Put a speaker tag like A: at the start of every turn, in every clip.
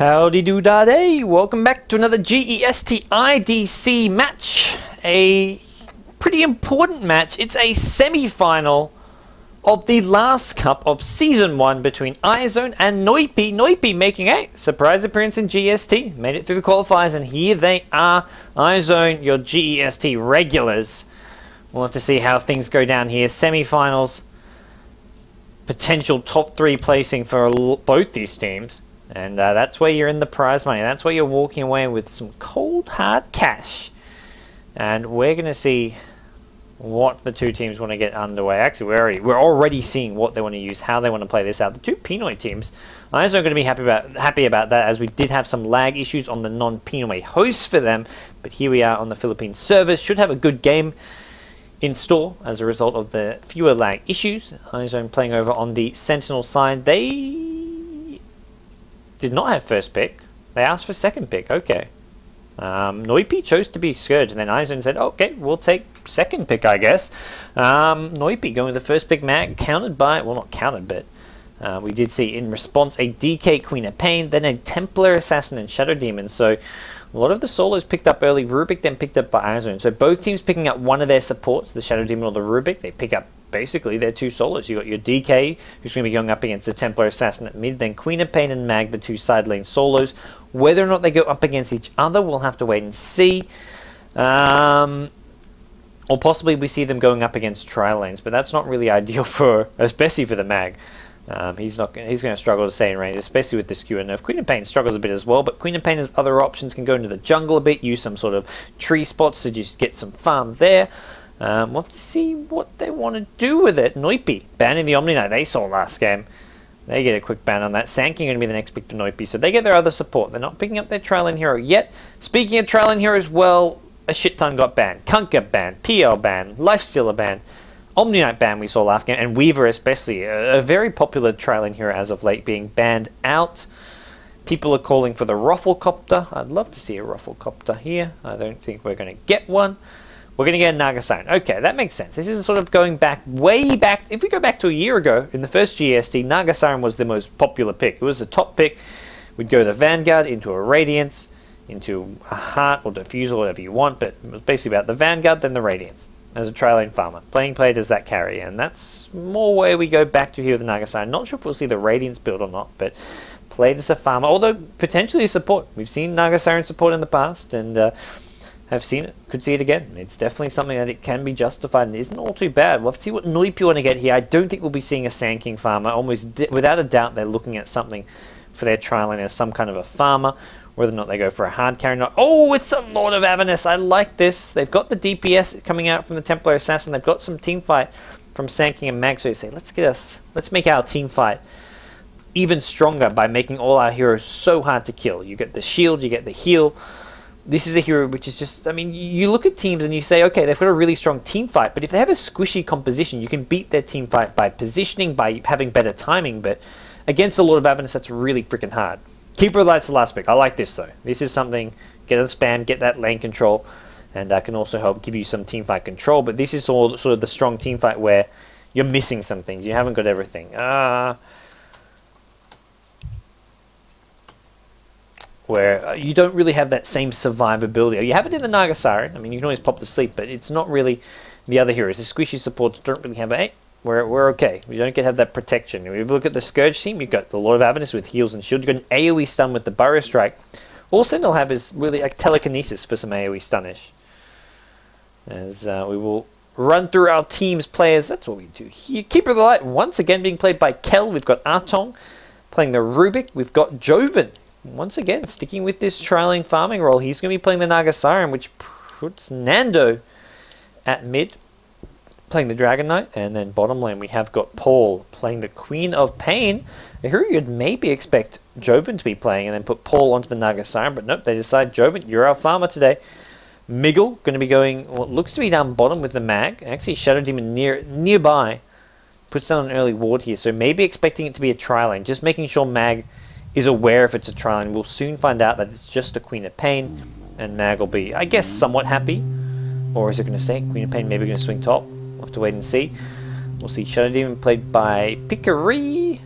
A: Howdy do da day! Welcome back to another GEST IDC match. A pretty important match. It's a semi-final of the last cup of Season 1 between iZone and Noypi. Noypi making a surprise appearance in GEST. Made it through the qualifiers and here they are. iZone, your GEST regulars. We'll have to see how things go down here. Semi-finals. Potential top 3 placing for both these teams. And that's where you're in the prize money. That's where you're walking away with some cold, hard cash. And we're going to see what the two teams want to get underway. Actually, we're already seeing what they want to use, how they want to play this out. The two Pinoy teams, I'm also going to be happy about that, as we did have some lag issues on the non-Pinoy hosts for them. But here we are on the Philippine servers. Should have a good game in store as a result of the fewer lag issues. iZone playing over on the Sentinel side. They did not have first pick. They asked for second pick. Okay. Noypi chose to be Scourge, and then iZone said, okay, we'll take second pick, I guess. Noypi going with the first pick mag, countered by, well, not countered, but we did see in response a DK Queen of Pain, then a Templar Assassin and Shadow Demon. So a lot of the solos picked up early. Rubik then picked up by iZone. So both teams picking up one of their supports, the Shadow Demon or the Rubik. They pick up basically their two solos. You got your DK, who's going to be going up against the Templar Assassin at mid, then Queen of Pain and Mag, the two side lane solos. Whether or not they go up against each other, we'll have to wait and see. Or possibly we see them going up against tri lanes, but that's not really ideal for, especially for the Mag. He's going to struggle to stay in range, especially with the skewer nerf. Queen of Pain struggles a bit as well, but Queen of Pain has other options, can go into the jungle a bit, use some sort of tree spots to just get some farm there. We'll have to see what they want to do with it. Noypi banning the Omni Knight they saw last game. They get a quick ban on that. Sanking going to be the next pick for Noypi, so they get their other support. They're not picking up their trial and hero yet. Speaking of trial and heroes, well, a shit ton got banned. Kunkka banned, PL banned, Lifestealer banned, Omni Knight ban we saw last game, and Weaver especially, a very popular trial and hero as of late, being banned out. People are calling for the Rufflecopter. I'd love to see a Rufflecopter here. I don't think we're going to get one. We're going to get a Naga Siren. Okay, that makes sense. This is sort of going back, way back. If we go back to a year ago, in the first GST, Naga Siren was the most popular pick. It was the top pick. We'd go the Vanguard into a Radiance, into a Heart or Diffusal, whatever you want, but it was basically about the Vanguard, then the Radiance, as a tri-lane farmer. Playing play does that carry, and that's more where we go back to here with the Naga Siren. Not sure if we'll see the Radiance build or not, but played as a farmer, although potentially support. We've seen Naga Siren support in the past, and have seen it, could see it again. It's definitely something that it can be justified and isn't all too bad. We'll have to see what Noypi want to get here. I don't think we'll be seeing a Sanking farmer. Almost without a doubt they're looking at something for their trial lane as some kind of a farmer, whether or not they go for a hard carry or not. Oh, it's a Lord of Avernus. I like this. They've got the DPS coming out from the Templar Assassin. They've got some team fight from Sanking and Mag, so they say, let's make our team fight even stronger by making all our heroes so hard to kill. You get the shield, you get the heal. This is a hero which is just, I mean, you look at teams and you say, okay, they've got a really strong team fight, but if they have a squishy composition, you can beat their team fight by positioning, by having better timing, but against a Lord of Avernus, that's really freaking hard. Keeper of Light's the last pick. I like this, though. This is something, get a spam, get that lane control, and can also help give you some team fight control, but this is all sort of the strong team fight where you're missing some things. You haven't got everything. Where you don't really have that same survivability. You have it in the Naga Siren. I mean, you can always pop to sleep, but it's not really the other heroes. The squishy supports don't really have it. Hey, we're okay. We don't have that protection. If you look at the Scourge team, you've got the Lord of Avernus with heals and shield. You've got an AoE stun with the Burrow Strike. All Sentinel have is really like telekinesis for some AoE stunish. As we will run through our team's players. That's what we do here. Keeper of the Light, once again being played by Kel. We've got Artong playing the Rubik. We've got Joven. Once again, sticking with this trialing farming role, he's going to be playing the Naga Siren, which puts Nando at mid, playing the Dragon Knight, and then bottom lane we have got Paul playing the Queen of Pain, a hero you'd maybe expect Joven to be playing, and then put Paul onto the Naga Siren, but nope, they decide, Joven, you're our farmer today. Miggle going to be going, what looks to be down bottom with the Mag, actually Shadow Demon nearby, puts down an early ward here, so maybe expecting it to be a tri lane, just making sure Mag is aware if it's a trial, and we'll soon find out that it's just a Queen of Pain, and Mag will be, I guess, somewhat happy. Or is it going to stay? Queen of Pain maybe going to swing top. We'll have to wait and see. We'll see Shadow Demon played by Pickery,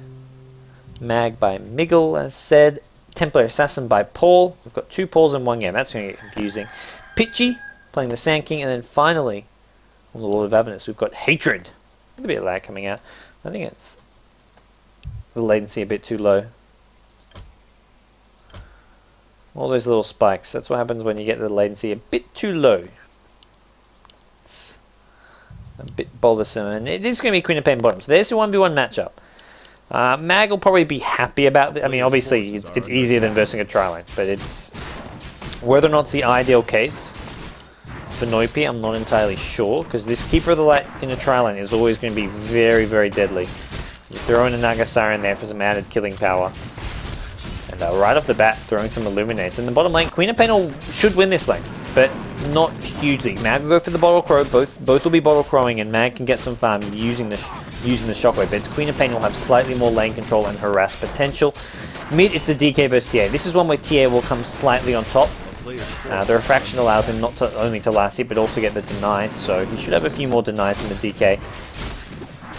A: Mag by Miggle, as said. Templar Assassin by Paul. We've got 2 Pauls in one game. That's going to get confusing. Pitchy playing the Sand King, and then finally on the Lord of Avernus we've got Hatred. A bit of lag coming out. I think it's the latency a bit too low. All those little spikes. That's what happens when you get the latency a bit too low. It's a bit bothersome, and it is going to be Queen of Pain bottom. So there's the 1v1 matchup. Mag will probably be happy about it. I mean, obviously it's easier than versing a Tri-Lane, but it's whether or not it's the ideal case for Noypi, I'm not entirely sure, because this Keeper of the Light in a Tri-Lane is always going to be very, very deadly. You throw in a Nagasara in there for some added killing power. And right off the bat, throwing some Illuminates. In the bottom lane, Queen of Pain should win this lane, but not hugely. Mag will go for the Bottle Crow. Both will be Bottle Crowing, and Mag can get some farm using the Shockwave. But Queen of Pain will have slightly more lane control and harass potential. Mid, it's the DK versus TA. This is one where TA will come slightly on top. The Refraction allows him not only to last hit, but also get the deny, so he should have a few more denies than the DK.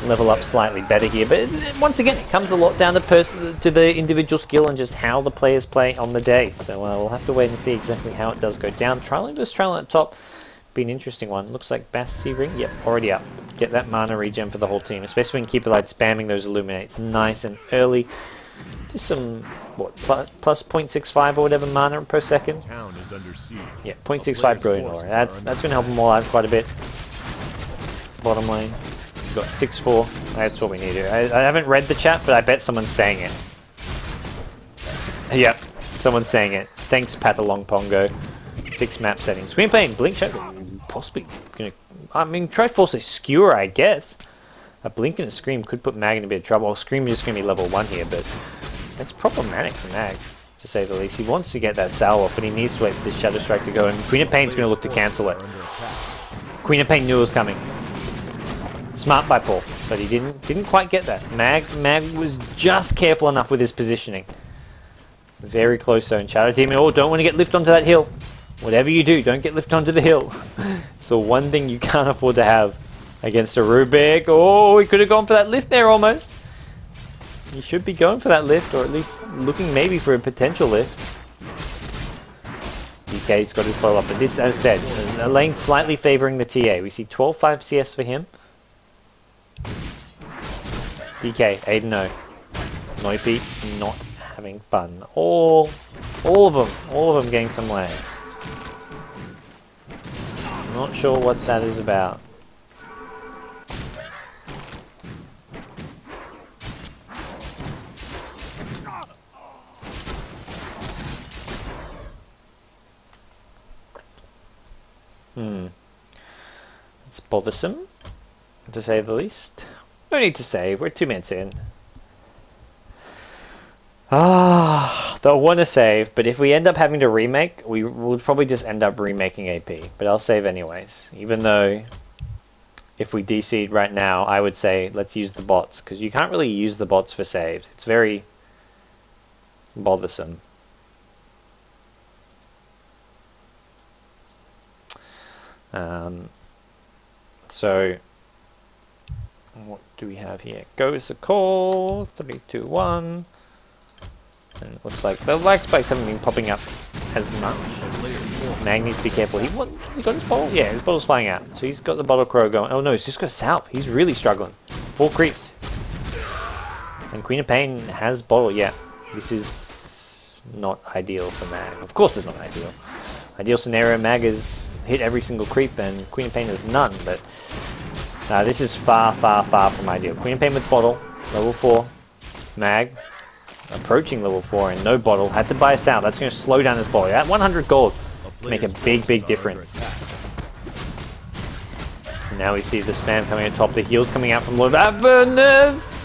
A: Level up slightly better here, but once again, it comes a lot down to the individual skill and just how the players play on the day. So we'll have to wait and see exactly how it does go down. Tri-Lane versus Tri-Lane at top, be an interesting one. Looks like Bass Sea Ring, yep, already up. Get that mana regen for the whole team, especially when Keeper Light spamming those Illuminates nice and early. Just some, what, plus 0.65 or whatever mana per second. Yeah, 0.65 brilliant aura. That's going to help them all out quite a bit. Bottom lane. We've got 6-4. That's what we need here. I haven't read the chat, but I bet someone's saying it. Yep, someone's saying it. Thanks, Patalong Pongo. Fix map settings. Queen Pain, Blink Shadow. Possibly gonna. I mean, try force a Skewer, I guess. A Blink and a Scream could put Mag in a bit of trouble. Well, Scream is just going to be level 1 here, but it's problematic for Mag, to say the least. He wants to get that Sour off, but he needs to wait for this Shadow Strike to go, and Queen of Pain's going to look to cancel it. Queen of Pain knew it was coming. Smart by Paul, but he didn't quite get that. Mag was just careful enough with his positioning. Very close though, and Shadow Demon, oh, don't want to get lift onto that hill. Whatever you do, don't get lift onto the hill. So one thing you can't afford to have against a Rubik. Oh, he could have gone for that lift there almost. He should be going for that lift, or at least looking maybe for a potential lift. DK's got his bottle up, but this, as I said, a lane slightly favouring the TA. We see 12-5 CS for him. DK, 8-0. Noypi not having fun. All of them getting some lag. Not sure what that is about. It's bothersome, to say the least. No need to save, we're 2 minutes in. They'll want to save, but if we end up having to remake, we will probably just end up remaking AP. But I'll save anyways. Even though, if we DC'd right now, I would say let's use the bots, because you can't really use the bots for saves. It's very bothersome. So, what do we have here? Goes a call, 3, 2, 1. And it looks like the lag spikes haven't been popping up as much. Mag needs to be careful. Has he got his bottle? Yeah, his bottle's flying out. So he's got the Bottle Crow going. Oh no, he's just got South. He's really struggling. 4 creeps. And Queen of Pain has bottle. Yeah, this is not ideal for Mag. Of course it's not ideal. Ideal scenario, Mag has hit every single creep and Queen of Pain has none, but this is far, far, far from ideal. Queen of Pain with bottle, level 4. Mag approaching level 4 and no bottle. Had to buy us out. That's going to slow down his bottle. That 100 gold can make a big, big difference. Now we see the spam coming at top. The heals coming out from Lord of Avernus.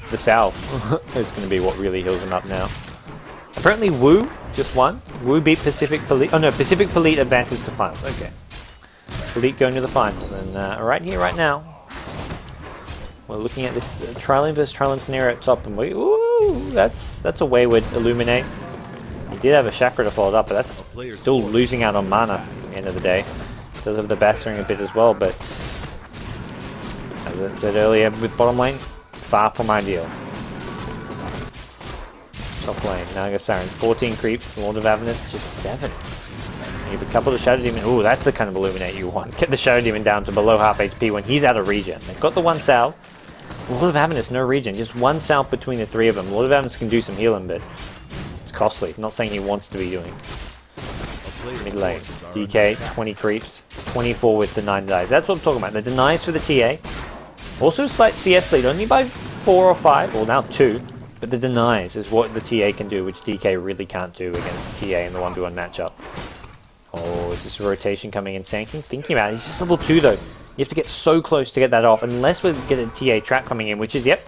A: The salve. It's going to be what really heals him up now. Apparently Wu just won. Wu beat Pacific Polite. Oh no, Pacific Polite advances to finals. Okay. Polite going to the finals. And right here, right now, we're looking at this Tri-Lane versus Tri-Lane scenario at top. And that's a wayward Illuminate. He did have a Chakra to follow it up, but that's still losing out on mana at the end of the day. Does have the Battering a bit as well, but as I said earlier with bottom lane, far from ideal. Top lane, Naga Siren, 14 creeps, Lord of Avernus, just 7. You have a couple of Shadow Demon. Ooh, that's the kind of Illuminate you want. Get the Shadow Demon down to below half HP when he's out of regen. They've got the 1 salve. Lord of Avernus, no regen. Just 1 salve between the 3 of them. Lord of Avernus can do some healing, but it's costly. I'm not saying he wants to be doing. Mid lane, DK, 20 creeps, 24 with the 9 denies. That's what I'm talking about. The denies for the TA. Also slight CS lead, only by 4 or 5, well now 2. But the denies is what the TA can do, which DK really can't do against the TA in the 1v1 matchup. Oh, is this a rotation coming in? Sanking? Thinking about it. He's just level 2 though. You have to get so close to get that off, unless we get a TA trap coming in, which is, yep,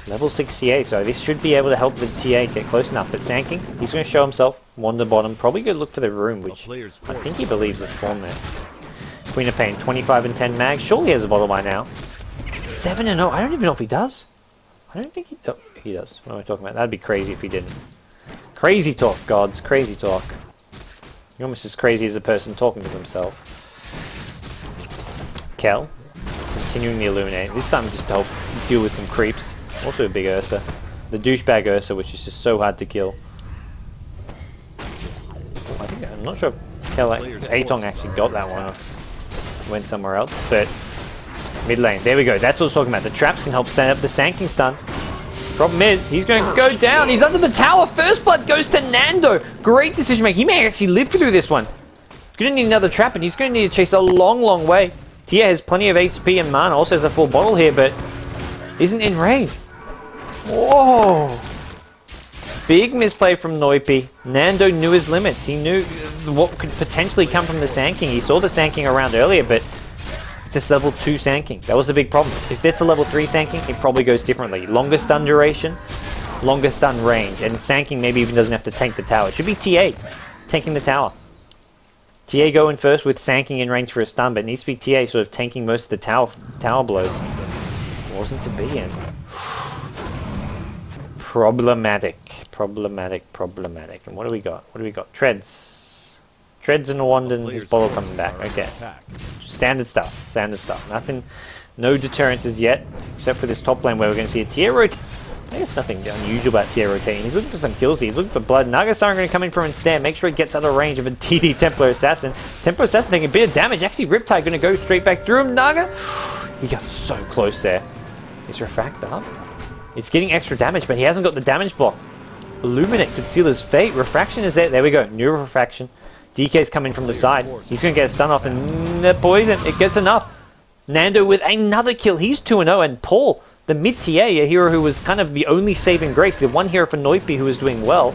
A: level 6 TA. So this should be able to help the TA get close enough. But Sanking, he's going to show himself, wander bottom, probably go look for the room, which I think he believes is spawn there. Queen of Pain, 25 and 10 mag. Surely he has a bottle by now. 7 and 0. I don't even know if he does. I don't think he... Oh, he does. What am I talking about? That'd be crazy if he didn't. Crazy talk, gods. Crazy talk. You're almost as crazy as a person talking to himself. Kel. Continuing the Illuminate. This time just to help deal with some creeps. Also a big Ursa. The douchebag Ursa, which is just so hard to kill. I'm not sure if Kel... Atong actually got that one. Or went somewhere else. But... Mid lane. There we go. That's what I was talking about. The traps can help set up the Sanking stun. Problem is, he's going to go down. He's under the tower. First blood goes to Nando. Great decision making. He may actually live through this one. He's going to need another trap, and he's going to need to chase a long, long way. Tia has plenty of HP and mana. Also has a full bottle here, but isn't in range. Whoa. Big misplay from Noypi. Nando knew his limits. He knew what could potentially come from the Sanking. He saw the Sanking around earlier, but it's just level 2 Sanking. That was the big problem. If that's a level 3 Sanking, it probably goes differently. Longer stun duration, longer stun range, and Sanking maybe even doesn't have to tank the tower. It should be TA tanking the tower. TA going first with Sanking in range for a stun, but it needs to be TA sort of tanking most of the tower blows. Wasn't to be in. Problematic. Problematic. And what do we got? What do we got? Treads. Treads and a wand and his bottle coming back. Okay. Standard stuff. Nothing, no deterrences yet, except for this top lane where we're going to see a tier rotate. I guess nothing unusual about tier rotating. He's looking for some kills here. He's looking for blood. Nagasar going to come in for a stand. Make sure he gets out of range of a TD Templar Assassin. Templar Assassin taking a bit of damage. Actually, Riptide going to go straight back through him. Naga, he got so close there. Is Refract up? It's getting extra damage, but he hasn't got the damage block. Illuminate could seal his fate. Refraction is there. There we go. New Refraction. DK's coming from the side. He's going to get a stun off, and the poison, it gets enough. Nando with another kill. He's 2-0, and Paul, the mid-TA, a hero who was kind of the only saving grace, the one hero for Noypi who was doing well,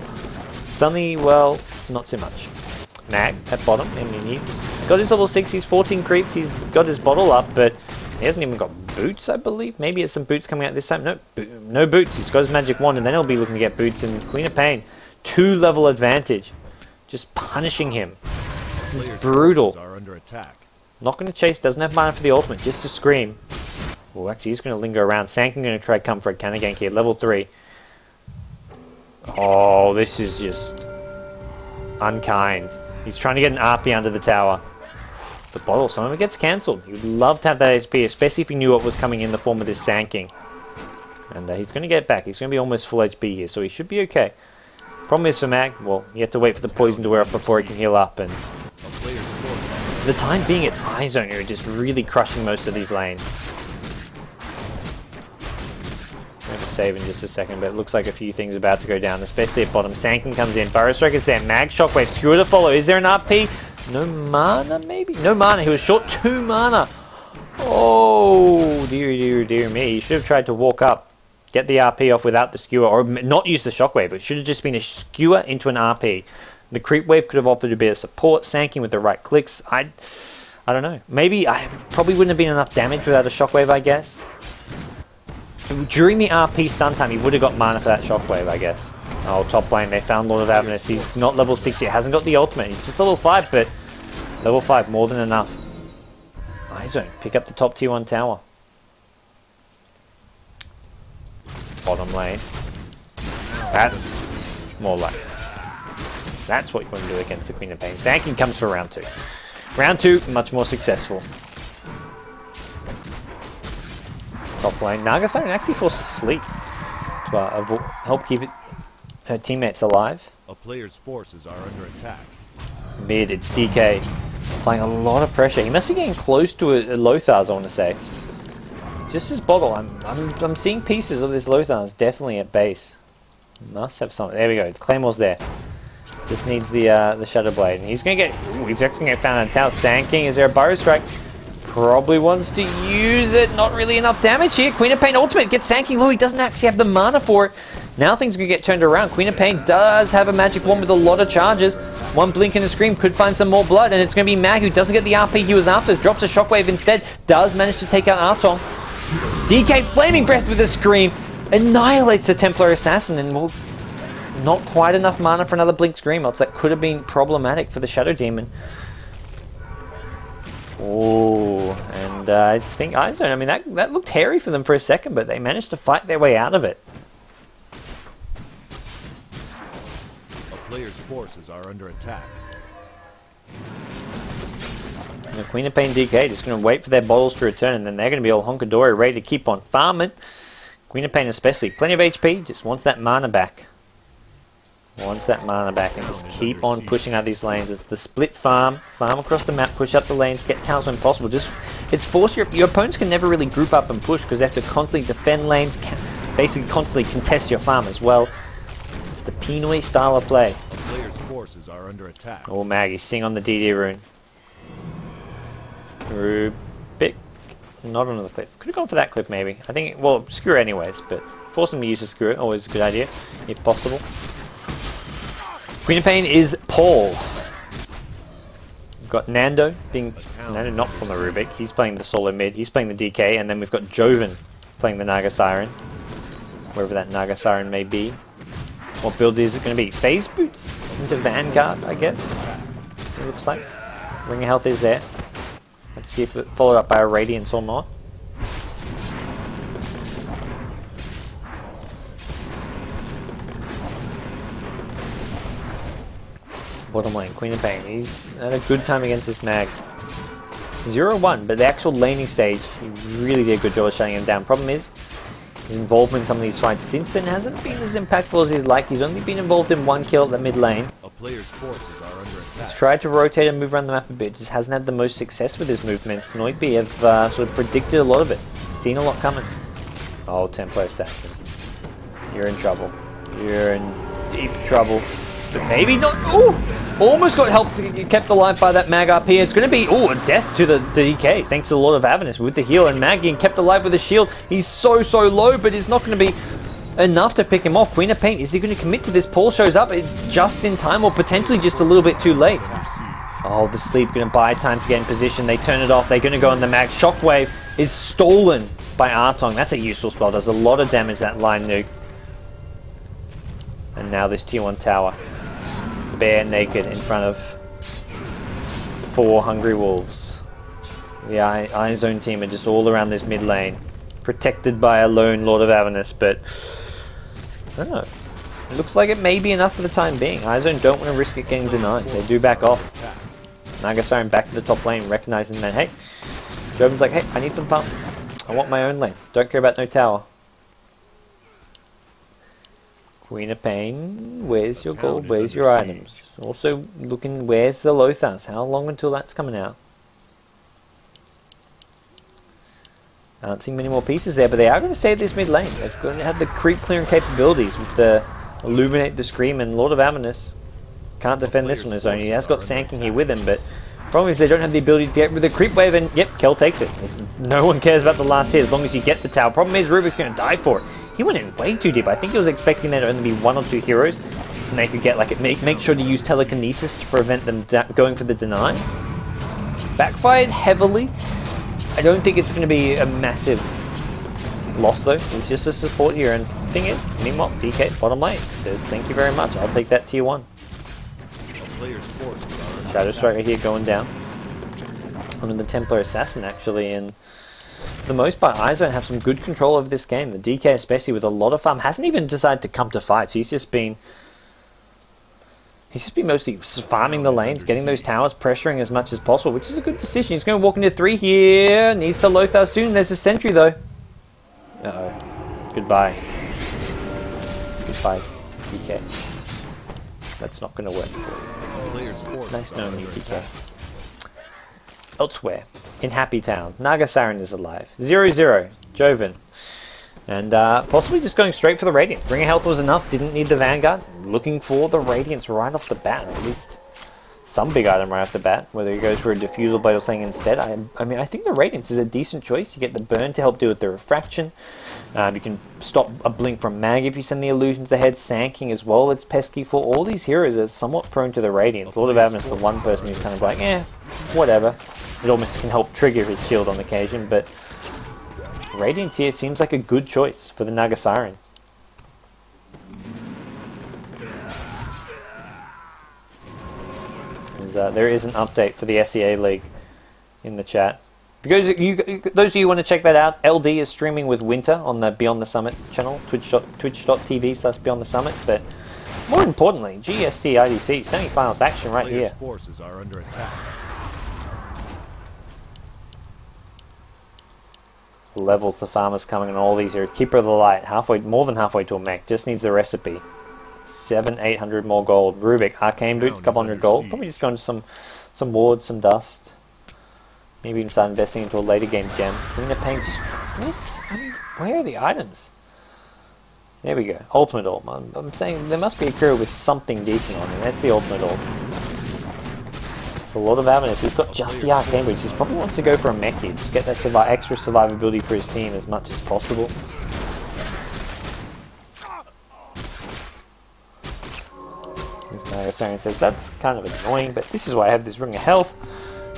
A: suddenly, well, not so much. Mag at bottom, and he's got his level 6, he's 14 creeps, he's got his bottle up, but he hasn't even got boots, I believe. Maybe it's some boots coming out this time. No, no boots. He's got his magic wand, and then he'll be looking to get boots, and Queen of Pain, 2-level advantage. Just punishing him. This is brutal. Not going to chase, doesn't have mana for the ultimate, just to scream. Oh, actually he's going to linger around. Sanking going to try to come for a counter gank here, level 3. Oh, this is just unkind. He's trying to get an RP under the tower. The bottle, some of it gets cancelled. He would love to have that HP, especially if he knew what was coming in the form of this Sanking. And he's going to get back. He's going to be almost full HP here, so he should be okay. Problem is for Mag, well, you have to wait for the poison to wear off before he can heal up, and for the time being, it's iZone who are just really crushing most of these lanes. I'm going to save in just a second, but it looks like a few things about to go down, especially at bottom. Sanking comes in, Burrow Strike is there, Mag Shockwave, Skewer to follow. Is there an RP? No mana, maybe? No mana, he was short 2 mana. Oh, dear me. He should have tried to walk up. Get the RP off without the skewer, or not use the shockwave. It should have just been a skewer into an RP. The creep wave could have offered a bit of support, Sanking with the right clicks. I don't know. Maybe I probably wouldn't have been enough damage without a shockwave, I guess. During the RP stun time, he would have got mana for that shockwave, I guess. Oh, top lane, they found Lord of Avernus. He's not level 6 yet, hasn't got the ultimate. He's just level 5, but level 5, more than enough. iZone, pick up the top tier 1 tower. Bottom lane. That's more like it. That's what you want to do against the Queen of Pain. Sanking comes for round 2. Round 2, much more successful. Top lane. Nagasar actually forced to sleep to help keep it her teammates alive.
B: A player's forces are under attack.
A: Mid, it's DK. Applying a lot of pressure. He must be getting close to a Lothars, I want to say. Just his bottle. I'm seeing pieces of this Lothars definitely at base. Must have something. There we go. The Claymore's there. Just needs the Shadow Blade. And he's going to get... Ooh, he's actually going to get found on tower. Sand King, is there a Burrow Strike? Probably wants to use it. Not really enough damage here. Queen of Pain ultimate gets Sand King low. He doesn't actually have the mana for it. Now things are going to get turned around. Queen of Pain does have a magic wand with a lot of charges. One blink and a scream could find some more blood. And it's going to be Mag who doesn't get the RP he was after. Drops a Shockwave instead. Does manage to take out Artong. DK Flaming Breath with a scream. Annihilates the Templar Assassin. And will not quite enough mana for another Blink Scream. Else that could have been problematic for the Shadow Demon. Oh, and I think iZone, I mean, that looked hairy for them for a second, but they managed to fight their way out of it.
B: A player's forces are under attack.
A: And the Queen of Pain DK just going to wait for their bottles to return, and then they're going to be all honkadory, ready to keep on farming. Queen of Pain especially, plenty of HP, just wants that mana back. Wants that mana back and just keep on pushing out these lanes. It's the split farm across the map, push up the lanes, get towers when possible. Just it's force your opponents can never really group up and push because they have to constantly defend lanes, basically constantly contest your farm as well. It's the Pinoy style of play.
B: A player's forces are under attack.
A: Oh, Maggie, sing on the DD rune. Rubik, not on the cliff. Could have gone for that cliff maybe. I think, well, screw it anyways, but force them to use a screw. Always a good idea, if possible. Queen of Pain is Paul. We've got Nando, Nando not from the Rubik, he's playing the solo mid, he's playing the DK, and then we've got Joven playing the Naga Siren, wherever that Naga Siren may be. What build is it going to be? Phase Boots into Vanguard, I guess, it looks like. Ring of Health is there. Let's see if it followed up by a Radiance or not. Bottom lane, Queen of Pain. He's had a good time against this Mag. 0-1, but the actual laning stage, he really did a good job of shutting him down. Problem is, his involvement in some of these fights since then hasn't been as impactful as he'd like. He's only been involved in one kill at the mid lane.
B: A player's forces are under attack.
A: He's tried to rotate and move around the map a bit, just hasn't had the most success with his movements. Noypi have sort of predicted a lot of it, seen a lot coming. Oh, Templar Assassin. You're in trouble. You're in deep trouble. But maybe not. Ooh! Almost got helped, kept alive by that Mag RP. It's going to be, a death to the DK. Thanks to a lot of Avernus with the heal. And Mag getting kept alive with a shield. He's so low, but it's not going to be enough to pick him off. Queen of Pain, is he going to commit to this? Paul shows up just in time or potentially just a little bit too late. Oh, the sleep going to buy time to get in position. They turn it off. They're going to go on the Mag. Shockwave is stolen by Artong. That's a useful spell. Does a lot of damage, that line nuke. And now this tier 1 tower. Bare naked in front of 4 hungry wolves. The iZone team are just all around this mid lane, protected by a lone Lord of Avernus, but I don't know. It looks like it may be enough for the time being. iZone don't want to risk it getting denied. They do back off. Naga Siren back to the top lane, recognizing that, hey, Joven's like, hey, I need some farm. I want my own lane. Don't care about no tower. Queen of Pain, where's your gold, where's your items? Also looking, where's the Lothars? How long until that's coming out? I don't see many more pieces there, but they are going to save this mid lane. They're going to have the creep clearing capabilities with the Illuminate the Scream and Lord of Avernus. Can't defend this on his own. He has got Sand King here with him, but the problem is they don't have the ability to get with the creep wave, and yep, Kel takes it. No one cares about the last hit as long as you get the tower. Problem is Rubik's going to die for it. He went in way too deep. I think he was expecting there to only be 1 or 2 heroes, and they could get like make sure to use telekinesis to prevent them going for the deny. Backfired heavily. I don't think it's going to be a massive loss though. It's just a support here, and thing is, meanwhile, DK bottom lane says thank you very much. I'll take that tier 1. Shadow Striker here going down. Onto the Templar Assassin actually, and for the most part, iZone have some good control over this game. The DK, especially with a lot of farm, hasn't even decided to come to fights. He's just been mostly farming the lanes, getting those towers, pressuring as much as possible, which is a good decision. He's going to walk into 3 here. Needs to Lothar soon. There's a sentry though. Uh-oh. Goodbye. Goodbye. DK. That's not going to work for you. Nice knowing you, DK. Elsewhere, in Happy Town, Naga Siren is alive. 0-0, Joven. And possibly just going straight for the Radiance. Ring of Health was enough, didn't need the Vanguard. Looking for the Radiance right off the bat, or at least some big item right off the bat. Whether he goes for a Diffusal Blade or something instead. I mean, I think the Radiance is a decent choice. You get the burn to help deal with the Refraction. You can stop a blink from Mag if you send the illusions ahead. Sanking as well, it's pesky for. All these heroes are somewhat prone to the Radiance. Lord of Avernus is the one person who's kind of like, whatever. It almost can help trigger his shield on occasion, but Radiance here seems like a good choice for the Naga Siren. There is an update for the SEA League in the chat. Those of you who want to check that out, LD is streaming with Winter on the Beyond the Summit channel, twitch.tv/Beyond the Summit. But more importantly, GEST IDC semi-finals action right here.
B: Forces are under attack.
A: Levels the farmers coming and all these here. Keeper of the Light, more than halfway to a mech. Just needs the recipe. 700-800 more gold. Rubik, Arcane Boot, a couple hundred gold. Probably just going to some wards, some dust. Maybe even start investing into a later game gem. We're going to pay just... I mean, where are the items? There we go. Ultimate Orb. I'm saying there must be a crew with something decent on it. That's the Ultimate Orb. For Lord of Avernus, he's got just the Arcane Boots. He probably wants to go for a mech here. Just get that extra survivability for his team as much as possible. Naga Siren says that's kind of annoying, but this is why I have this Ring of Health.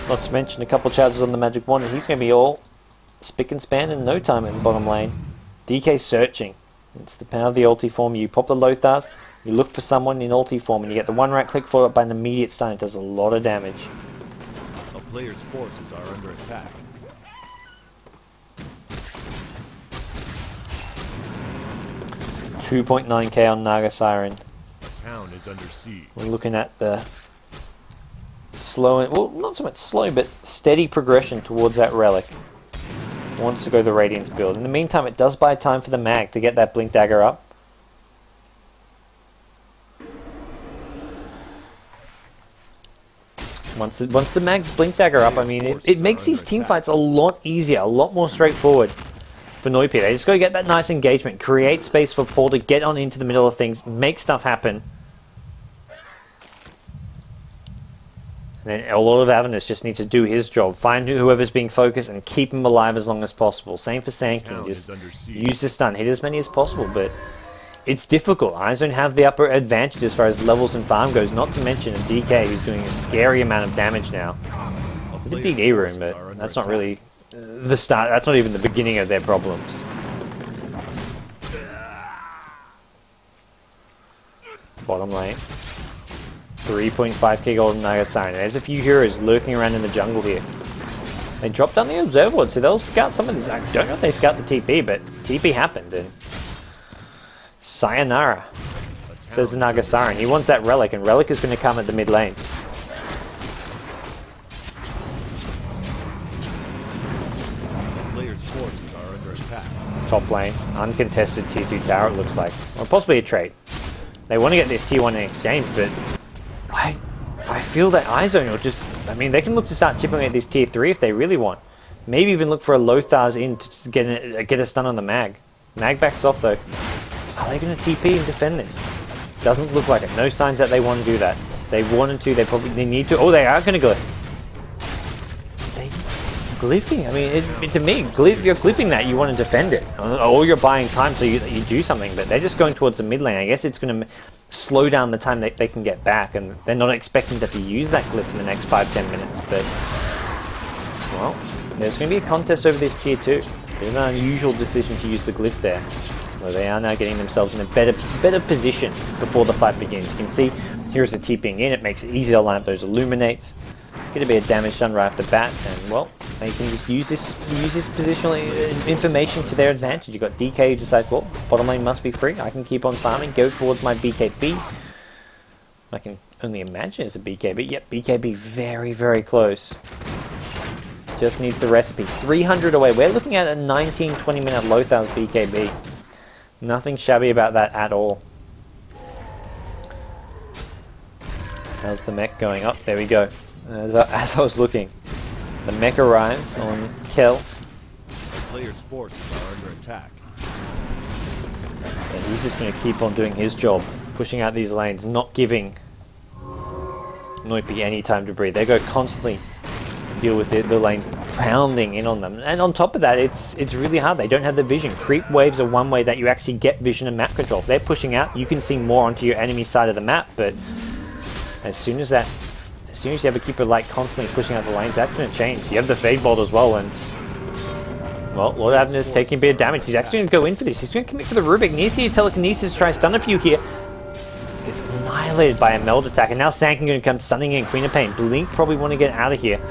A: Not to mention a couple charges on the Magic Wand, and he's going to be all spick and span in no time in the bottom lane. DK searching. It's the power of the ulti form. You pop the Lothars, you look for someone in ulti form, and you get the one right click followed by an immediate stun. It does a lot of damage.
B: A player's forces are under attack.
A: $2.9k on Naga Siren.
B: Town is under siege.
A: We're looking at the slow, well, not so much slow, but steady progression towards that relic. Wants to go the Radiance build. In the meantime, it does buy time for the mag to get that Blink Dagger up. Once the mag's Blink Dagger up, I mean, it makes these team fights a lot easier, a lot more straightforward for Noypi. They just got to get that nice engagement, create space for Paul to get on into the middle of things, make stuff happen. And then a lot of Avernus just needs to do his job. Find whoever's being focused and keep him alive as long as possible. Same for Sanking. Just use the stun. Hit as many as possible, but it's difficult. iZone have the upper advantage as far as levels and farm goes, not to mention a DK who's doing a scary amount of damage now. The DD room, but that's not really the start. That's not even the beginning of their problems. Bottom lane. 3.5k gold in Naga Siren. There's a few heroes lurking around in the jungle here. They dropped down the Observer Ward, so they'll scout some of this. I don't know if they scout the TP, but TP happened, and sayonara, says the Naga Siren. He wants that Relic, and Relic is going to come at the mid lane.
B: Player's forces are under attack.
A: Top lane, uncontested tier 2 tower it looks like. Or possibly a trade. They want to get this tier 1 in exchange, but I feel that iZone will just... I mean, they can look to start chipping at this tier 3 if they really want. Maybe even look for a Lothar's in to get a stun on the Mag. Mag backs off though. Are they going to TP and defend this? Doesn't look like it. No signs that they want to do that. They wanted to, they need to. Oh, they are going to glyph. Glyphing? I mean, to me, you're glyphing that, you want to defend it. Or you're buying time so you do something, but they're just going towards the mid lane. I guess it's going to slow down the time that they can get back, and they're not expecting to use that glyph in the next 5-10 minutes, but... Well, there's going to be a contest over this tier 2. Bit of an unusual decision to use the glyph there. Where they are now getting themselves in a better position before the fight begins. You can see, here's a TPing in, it makes it easy to line up those Illuminates. Get a bit of damage done right off the bat, and well, they can just use this positional information to their advantage. You've got DK who decides, well, bottom lane must be free, I can keep on farming, go towards my BKB. I can only imagine it's a BKB. Yep, BKB very, very close. Just needs the recipe. 300 away. We're looking at a 19-20 minute Lothar's BKB. Nothing shabby about that at all. How's the mech going? Up, there we go. As I was looking. The mech arrives on Kel.
B: The player's forces are under attack.
A: And he's just going to keep on doing his job, pushing out these lanes, not giving Noypi any time to breathe. They go constantly deal with the lane pounding in on them. And on top of that, it's really hard. They don't have the vision. Creep waves are one way that you actually get vision and map control. If they're pushing out, you can see more onto your enemy side of the map, but as soon as you have a keeper light constantly pushing out the lanes, that's going to change. You have the Fade Bolt as well, and well, Lord Avner is taking a bit of damage. He's actually going to go in for this. He's going to commit for the Rubik. Needs to telekinesis, try and stun a few here. Gets annihilated by a meld attack, and now Sanking going to come stunning in. Queen of Pain. Blink probably want to get out of here.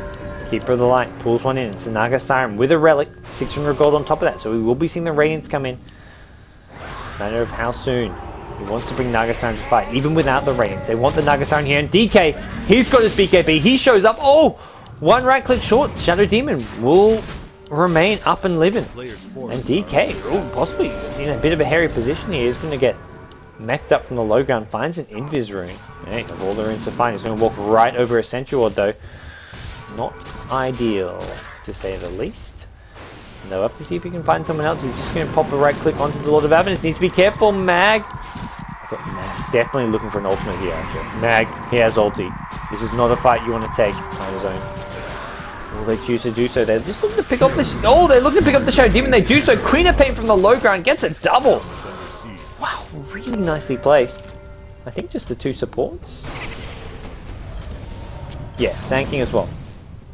A: Keeper of the Light pulls one in. It's a Naga Siren with a relic. 600 gold on top of that, so we will be seeing the Radiance come in. It's a matter of how soon. He wants to bring Naga Siren to fight, even without the Radiance. They want the Naga Siren here, and DK, he's got his BKB. He shows up. Oh! One right click short. Shadow Demon will remain up and living. And DK, oh, possibly in a bit of a hairy position here. He's going to get mech'd up from the low ground. Finds an Invis rune. Hey, of all the runes to find, he's going to walk right over a Sentry Ward, though. Not ideal, to say the least. And they'll have to see if he can find someone else. He's just going to pop a right click onto the Lord of Avernus. Needs to be careful. Mag. I thought Mag definitely looking for an ultimate here. I thought Mag, he has ulti. This is not a fight you want to take on his own. Will they choose to do so? They're just looking to pick up the... Oh, they're looking to pick up the Shadow Demon. They do so. Queen of Pain from the low ground gets a double. Wow, really nicely placed. I think just the two supports. Yeah, Sanking as well.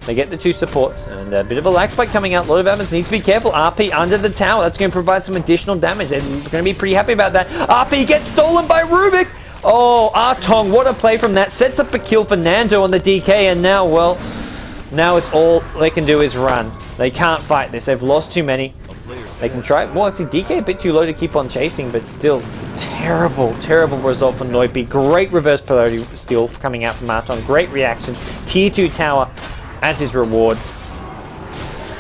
A: They get the two supports, and a bit of a lag spike coming out. Lord of Avernus needs to be careful. RP under the tower. That's going to provide some additional damage. They're going to be pretty happy about that. RP gets stolen by Rubik. Oh, Artong, what a play from that. Sets up a kill for Nando on the DK, and now, well, now it's all they can do is run. They can't fight this. They've lost too many. They can try. Well, actually, DK a bit too low to keep on chasing, but still, terrible, terrible result for Noypi. Great reverse polarity steal coming out from Artong. Great reaction. Tier 2 tower as his reward.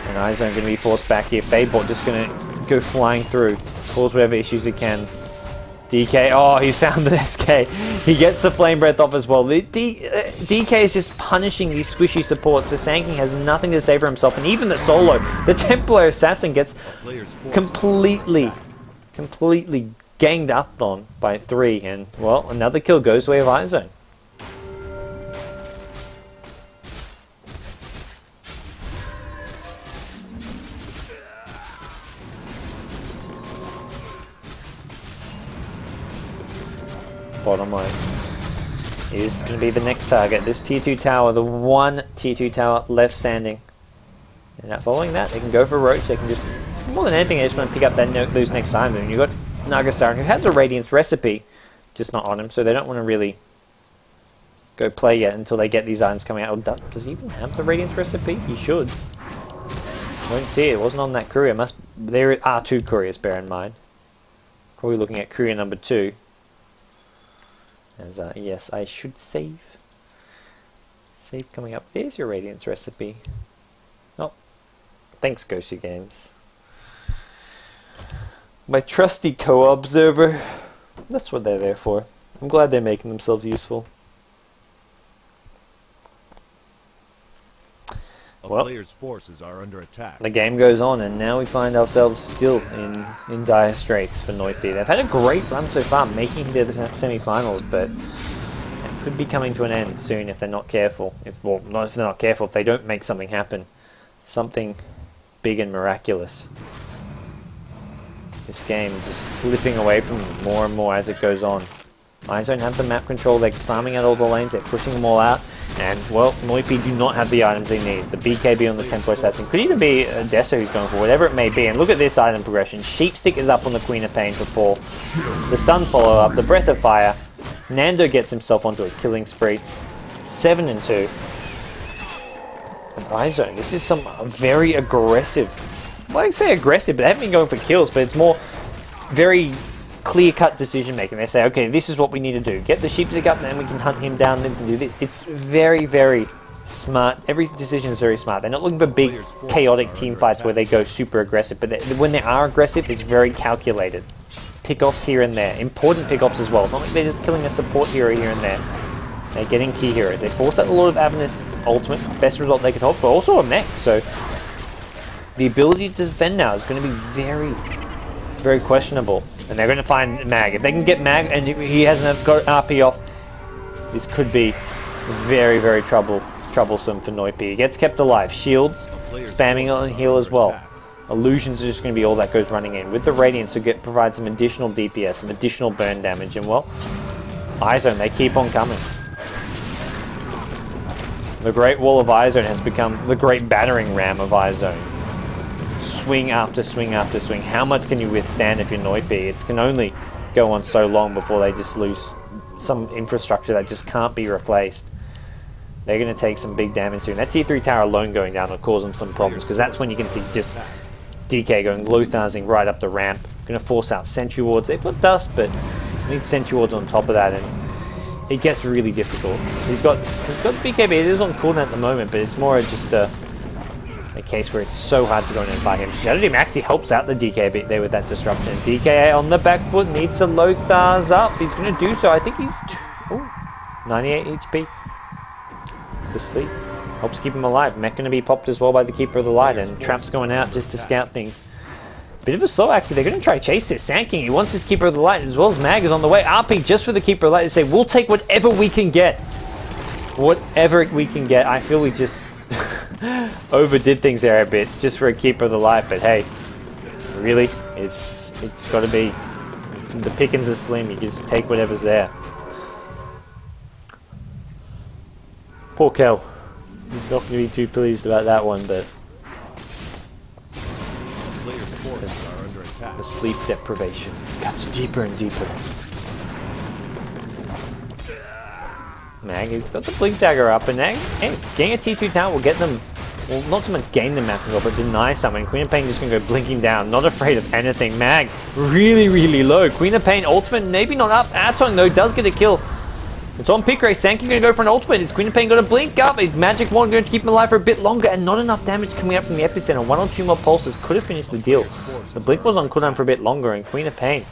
A: And iZone going to be forced back here. Fadebot just going to go flying through. Cause whatever issues he can. DK, oh, he's found the SK. He gets the Flame Breath off as well. DK is just punishing these squishy supports. The Sanking has nothing to say for himself. And even the solo, the Templar Assassin gets completely ganged up on by 3. And, well, another kill goes the way of iZone. Bottom line is going to be the next target. This tier 2 tower, the one tier 2 tower left standing. And now following that, they can go for Roach. They can just, more than anything, they just want to pick up those next items. And you've got Naga Siren, who has a Radiance recipe, just not on him, so they don't want to really go play yet until they get these items coming out. Does he even have the Radiance recipe? He should. Won't see it. It wasn't on that courier. There are 2 couriers, bear in mind. Probably looking at courier number 2. As, yes, I should save. Save coming up. There's your Radiance recipe. Oh, thanks, Ghosty Games. My trusty co-observer. That's what they're there for. I'm glad they're making themselves useful.
B: A player's forces are under attack.
A: The game goes on, and now we find ourselves still in dire straits for Noypi. They've had a great run so far, making it to the semi-finals, but it could be coming to an end soon if they're not careful. Well, not if they're not careful, if they don't make something happen. Something big and miraculous. This game just slipping away from them more and more as it goes on. iZone have the map control, they're farming out all the lanes, they're pushing them all out. And, well, Noypi do not have the items they need. The BKB on the Templar Assassin. Could even be a Deso who's going for, whatever it may be. And look at this item progression. Sheepstick is up on the Queen of Pain for Paul. The Sun follow up. The Breath of Fire. Nando gets himself onto a killing spree. 7 and 2. And iZone, this is some very aggressive. Well, I say aggressive, but they haven't been going for kills. But it's more very clear-cut decision making. They say, okay, this is what we need to do. Get the Sheepstick up, and then we can hunt him down, and we can do this. It's very, very smart. Every decision is very smart. They're not looking for big, chaotic team fights where they go super aggressive, but when they are aggressive, it's very calculated. Pick-offs here and there. Important pick-offs as well. It's not like they're just killing a support hero here and there. They're getting key heroes. They force out the Lord of Avernus ultimate, best result they could hope for. Also a mech, so the ability to defend now is going to be very, very questionable. And they're going to find Mag. If they can get Mag and he hasn't got RP off, this could be very, very troublesome for Noypi. He gets kept alive. Shields, spamming on heal as well. Illusions are just going to be all that goes running in. With the Radiance to provide some additional DPS, some additional burn damage, and well, iZone, they keep on coming. The Great Wall of iZone has become the Great Battering Ram of iZone. Swing after swing after swing. How much can you withstand if you're Noypi? It can only go on so long before they just lose some infrastructure that just can't be replaced. They're going to take some big damage soon. That tier 3 tower alone going down will cause them some problems, because that's when you can see just DK going Lotharsing right up the ramp. Going to force out Sentry Wards. They've got Dust, but you need Sentry Wards on top of that, and it gets really difficult. He's got BKB. It is on cooldown at the moment, but it's more just a case where it's so hard to go in and fight him. Shadow Demon actually helps out the DK there with that disruption. DK on the back foot needs to Lothars up. He's going to do so. I think he's 98 HP. The sleep helps keep him alive. Mech going to be popped as well by the Keeper of the Light, and Trap's going out just to scout things. Bit of a slow, actually. They're going to try to chase this. Sand King, he wants his Keeper of the Light, as well as Mag is on the way. RP just for the Keeper of the Light. They say, we'll take whatever we can get. Whatever we can get. I feel we just overdid things there a bit, just for a Keeper of the Light. But hey, really, it's got to be, the pickings are slim. You just take whatever's there. Poor Kel. He's not going to be too pleased about that one, but the sleep deprivation gets deeper and deeper. Mag, he's got the Blink Dagger up, and hey, getting a T2 tower will get them, well, not so much gain the map control, but deny something. Queen of Pain just going to go blinking down, not afraid of anything. Mag, really, really low. Queen of Pain ultimate, maybe not up. Atong, though, does get a kill. It's on pick race. Sankey going to go for an ultimate. Is Queen of Pain going to blink up? Is Magic Wand going to keep him alive for a bit longer? And not enough damage coming up from the epicenter. One or two more pulses could have finished the deal. The blink was on cooldown for a bit longer, and Queen of Pain,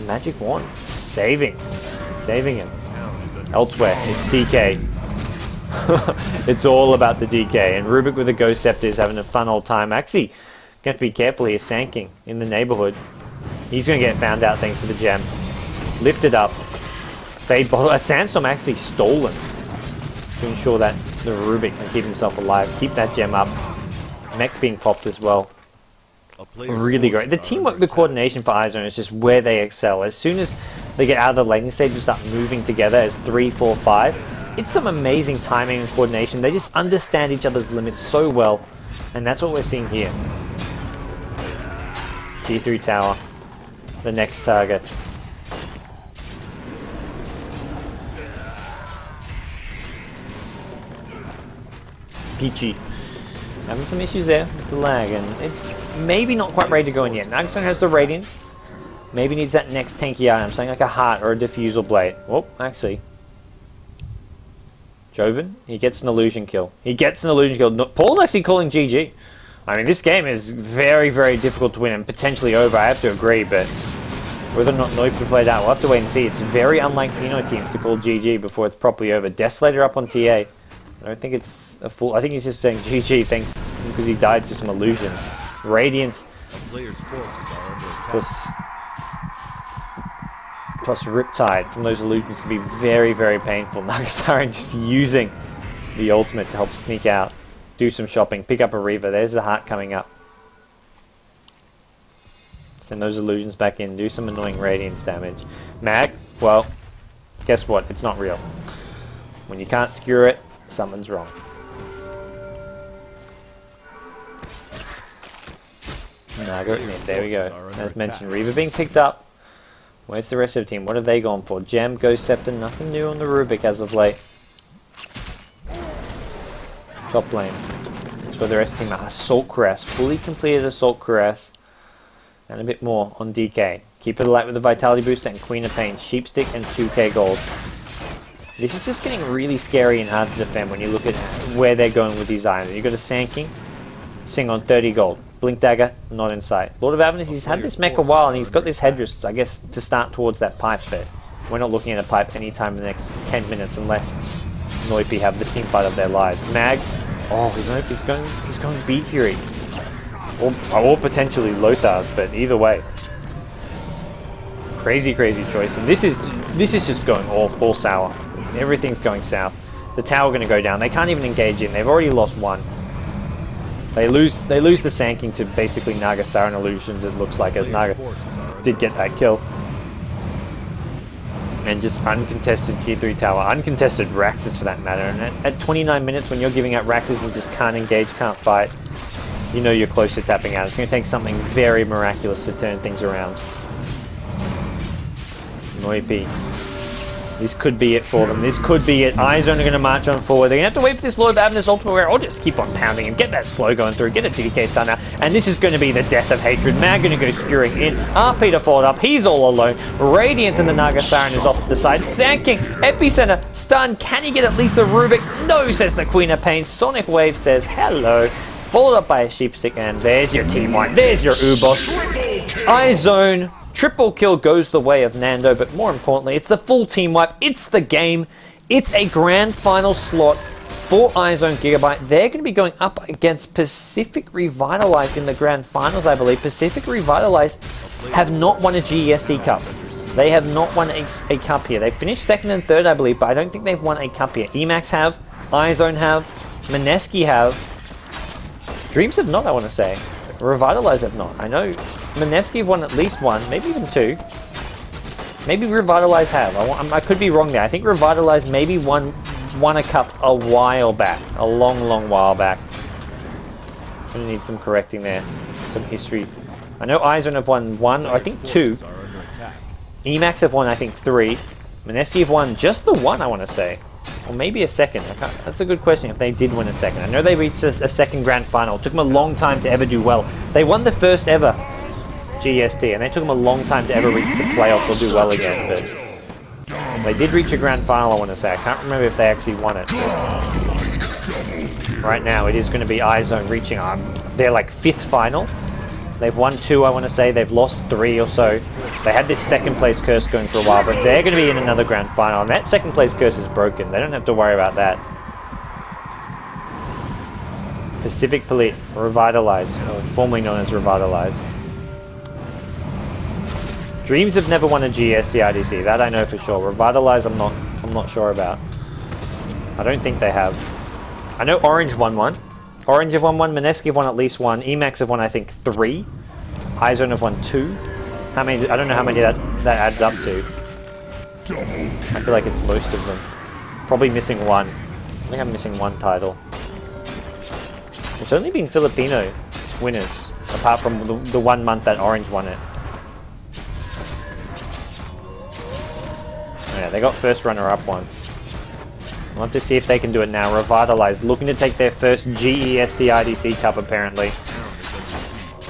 A: Magic Wand, saving him. Elsewhere, it's DK. It's all about the DK. And Rubik with the Ghost Scepter is having a fun old time. Actually, going to have to be careful here. Sanking in the neighborhood. He's going to get found out thanks to the gem. Lifted up. Fade bottle. Sandstorm actually stolen to ensure that the Rubik can keep himself alive. Keep that gem up. Mech being popped as well. Really great. The teamwork, the coordination for iZone is just where they excel. As soon as they get out of the laning stage and start moving together as 3, 4, 5, it's some amazing timing and coordination. They just understand each other's limits so well, and that's what we're seeing here. T3 tower, the next target. Peachy. Having some issues there with the lag, and it's maybe not quite ready to go in yet. Nagson has the Radiance. Maybe needs that next tanky item, something like a Heart or a Diffusal Blade. Oh, actually. Joven, he gets an illusion kill. He gets an illusion kill. No, Paul's actually calling GG. I mean, this game is very, very difficult to win and potentially over, I have to agree, but whether or not Noypi will play that, we'll have to wait and see. It's very unlike Pino teams to call GG before it's properly over. Desolator up on TA. I don't think it's a full... I think he's just saying GG, thanks, because he died to some illusions. Radiance plus Riptide from those illusions can be very, very painful. Nagasaran just using the ultimate to help sneak out, do some shopping, pick up a Reaver. There's the Heart coming up. Send those illusions back in, do some annoying Radiance damage. Mag, well, guess what? It's not real. When you can't skewer it, something's wrong. Naga, yeah, there we go. As mentioned, Reaver being picked up. Where's the rest of the team? What have they gone for? Gem, Ghost Scepter, nothing new on the Rubik as of late. Top lane. That's where the rest of the team are. Assault Caress. Fully completed Assault Caress. And a bit more on DK. Keep it alight with the Vitality Booster and Queen of Pain. Sheepstick and 2k gold. This is just getting really scary and hard to defend when you look at where they're going with these items. You've got a Sand King, Sing on 30 gold. Blink Dagger, not in sight. Lord of Avernus, he's had this mech a while and he's got this headdress, I guess, to start towards that pipe bit. We're not looking at a pipe anytime in the next 10 minutes unless Noypi have the team fight of their lives. Mag, oh, he's going Beat Fury. Or potentially Lothar's, but either way. Crazy choice. And this is just going all sour. Everything's going south. The tower going to go down. They can't even engage in. They've already lost one. They lose the Sanking to basically Naga Siren Illusions, it looks like, as Naga did get that kill. And just uncontested tier 3 tower. Uncontested Raxes for that matter. And at 29 minutes when you're giving out Raxes and just can't engage, can't fight, you know you're close to tapping out. It's going to take something very miraculous to turn things around. Noypi. This could be it for them. This could be it. iZone are going to march on forward. They're going to have to wait for this Lord of Avernus ultimate where I'll just keep on pounding him. Get that slow going through. Get a DK stun out. And this is going to be the death of Hatred. Mag going to go skewering in. RP to followed up. He's all alone. Radiance and the Naga Siren is off to the side. Sanking. Epicenter. Stun. Can he get at least the Rubik? No, says the Queen of Pain. Sonic Wave says hello. Followed up by a Sheepstick. And there's your team wipe. There's your Ubos. iZone. Triple kill goes the way of Nando, but more importantly, it's the full team wipe. It's the game. It's a grand final slot for iZone.Gigabyte. They're going to be going up against Pacific Revitalize in the grand finals, I believe. Pacific Revitalize have not won a GEST Cup. They have not won a cup here. They finished second and third, I believe, but I don't think they've won a cup here. Emacs have, iZone have, Mineski have. Dreams have not, I want to say. Revitalize have not. I know Mineski have won at least one, maybe even two. Maybe Revitalize have. I could be wrong there. I think Revitalize maybe won a cup a while back. A long while back. Gonna need some correcting there. Some history. I know iZone have won one, or I think two. Emacs have won, I think, three. Mineski have won just the one, I want to say. Or maybe a second. That's a good question if they did win a second. I know they reached a second grand final. It took them a long time to ever do well. They won the first ever GST, and they took them a long time to ever reach the playoffs or do well again. But they did reach a grand final, I want to say. I can't remember if they actually won it. Right now, it is going to be iZone reaching their like 5th final. They've won 2, I want to say. They've lost 3 or so. They had this second place curse going for a while, but they're going to be in another grand final. And that second place curse is broken. They don't have to worry about that. Pacific Polite, Revitalize, or formerly known as Revitalize. Dreams have never won a GEST IDC. That I know for sure. Revitalize, I'm not sure about. I don't think they have. I know Orange won one. Orange have won one, Mineski have won at least one, Emacs have won I think 3, iZone have won 2. How many? I don't know how many that adds up to. I feel like it's most of them. Probably missing one. I think I'm missing one title. It's only been Filipino winners, apart from the 1 month that Orange won it. Yeah, they got first runner-up once. We'll have to see if they can do it now. Revitalize, looking to take their first GEST IDC Cup, apparently.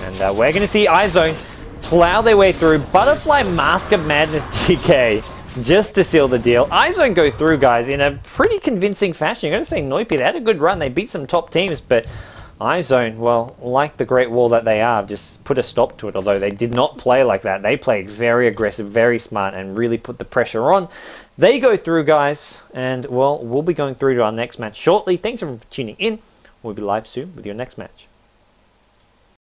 A: And we're going to see iZone plow their way through. Butterfly Mask of Madness DK, just to seal the deal. iZone go through, guys, in a pretty convincing fashion. You're going to say Noypi, they had a good run. They beat some top teams, but iZone, well, like the Great Wall that they are, just put a stop to it, although they did not play like that. They played very aggressive, very smart, and really put the pressure on. They go through, guys, and, well, we'll be going through to our next match shortly. Thanks everyone for tuning in. We'll be live soon with your next match.